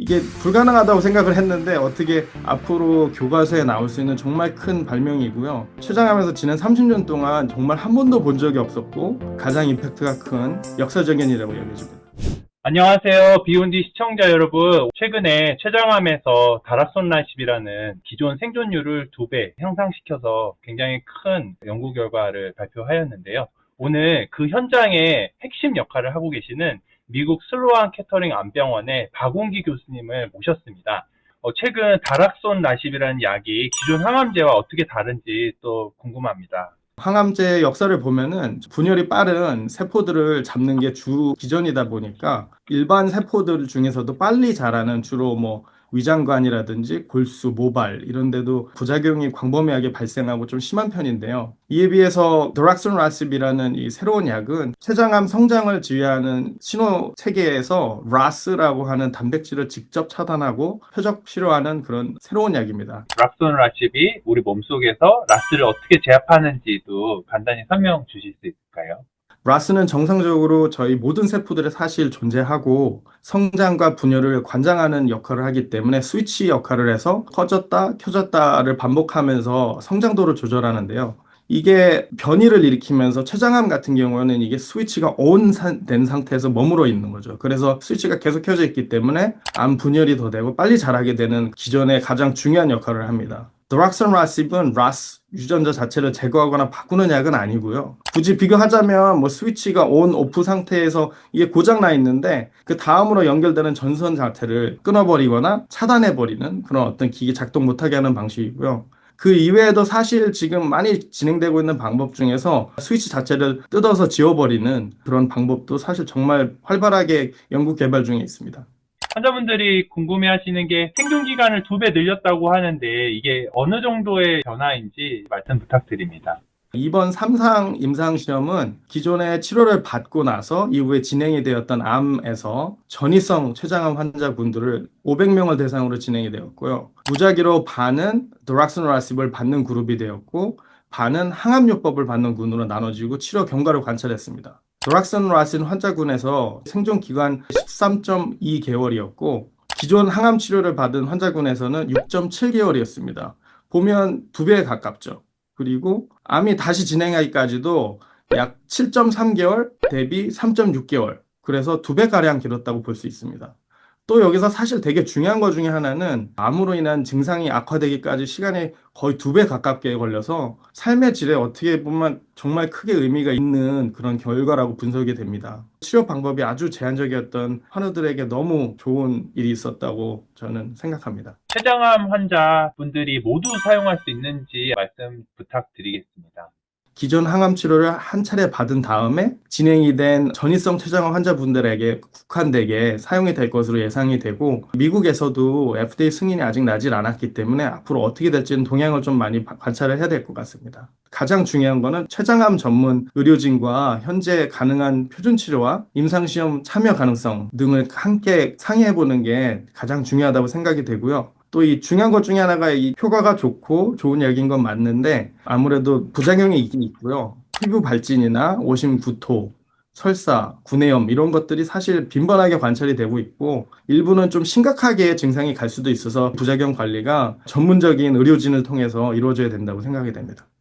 이게 불가능하다고 생각을 했는데 어떻게 앞으로 교과서에 나올 수 있는 정말 큰 발명이고요. 췌장암에서 지난 30년 동안 정말 한 번도 본 적이 없었고 가장 임팩트가 큰 역사적인 일이라고 여겨집니다. 안녕하세요. 비욘디 시청자 여러분. 최근에 췌장암에서 다락손라십이라는 기존 생존율을 2배 향상시켜서 굉장히 큰 연구 결과를 발표하였는데요. 오늘 그 현장의 핵심 역할을 하고 계시는 미국 슬로안 캐터링 암병원의 박원기 교수님을 모셨습니다. 최근 다락손라십이라는 약이 기존 항암제와 어떻게 다른지 또 궁금합니다. 항암제의 역사를 보면은 분열이 빠른 세포들을 잡는 게 주 기전이다 보니까 일반 세포들 중에서도 빨리 자라는 주로 위장관이라든지 골수, 모발 이런 데도 부작용이 광범위하게 발생하고 좀 심한 편인데요. 이에 비해서 드락슨라십이라는 이 새로운 약은 췌장암 성장을 지휘하는 신호 체계에서 RAS라고 하는 단백질을 직접 차단하고 표적 치료하는 그런 새로운 약입니다. 락손라십이 우리 몸속에서 라스를 어떻게 제압하는지도 간단히 설명 주실 수 있을까요? 라스는 정상적으로 저희 모든 세포들에 사실 존재하고 성장과 분열을 관장하는 역할을 하기 때문에 스위치 역할을 해서 꺼졌다 켜졌다를 반복하면서 성장도를 조절하는데요. 이게 변이를 일으키면서 췌장암 같은 경우에는 이게 스위치가 된 상태에서 머물러 있는 거죠. 그래서 스위치가 계속 켜져 있기 때문에 암 분열이 더 되고 빨리 자라게 되는 기전의 가장 중요한 역할을 합니다. 드락슨라십은 라스 유전자 자체를 제거하거나 바꾸는 약은 아니고요. 굳이 비교하자면 스위치가 온, 오프 상태에서 이게 고장 나 있는데 그 다음으로 연결되는 전선 자체를 끊어버리거나 차단해버리는 그런 어떤 기계 작동 못하게 하는 방식이고요. 그 이외에도 사실 지금 많이 진행되고 있는 방법 중에서 스위치 자체를 뜯어서 지워버리는 그런 방법도 사실 정말 활발하게 연구 개발 중에 있습니다. 환자분들이 궁금해 하시는 게 생존 기간을 2배 늘렸다고 하는데 이게 어느 정도의 변화인지 말씀 부탁드립니다. 이번 3상 임상시험은 기존의 치료를 받고 나서 이후에 진행이 되었던 암에서 전이성 췌장암 환자분들을 500명을 대상으로 진행이 되었고요. 무작위로 반은 드락슨라십을 받는 그룹이 되었고 반은 항암요법을 받는 군으로 나눠지고 치료 경과를 관찰했습니다. 드락슨라십 환자군에서 생존 기간 13.2개월이었고 기존 항암 치료를 받은 환자군에서는 6.7개월이었습니다. 보면 2배에 가깝죠. 그리고 암이 다시 진행하기까지도 약 7.3개월 대비 3.6개월. 그래서 2배가량 길었다고 볼 수 있습니다. 또 여기서 사실 되게 중요한 것 중에 하나는 암으로 인한 증상이 악화되기까지 시간이 거의 2배 가깝게 걸려서 삶의 질에 어떻게 보면 정말 크게 의미가 있는 그런 결과라고 분석이 됩니다. 치료 방법이 아주 제한적이었던 환우들에게 너무 좋은 일이 있었다고 저는 생각합니다. 췌장암 환자분들이 모두 사용할 수 있는지 말씀 부탁드리겠습니다. 기존 항암 치료를 한 차례 받은 다음에 진행이 된 전이성 췌장암 환자분들에게 국한되게 사용이 될 것으로 예상이 되고 미국에서도 FDA 승인이 아직 나질 않았기 때문에 앞으로 어떻게 될지는 동향을 좀 많이 관찰을 해야 될 것 같습니다. 가장 중요한 거는 췌장암 전문 의료진과 현재 가능한 표준 치료와 임상시험 참여 가능성 등을 함께 상의해 보는 게 가장 중요하다고 생각이 되고요. 또 이 중요한 것 중에 하나가 이 효과가 좋고 좋은 약인 건 맞는데 아무래도 부작용이 있긴 있고요. 피부 발진이나 오심 구토, 설사, 구내염 이런 것들이 사실 빈번하게 관찰이 되고 있고 일부는 좀 심각하게 증상이 갈 수도 있어서 부작용 관리가 전문적인 의료진을 통해서 이루어져야 된다고 생각이 됩니다.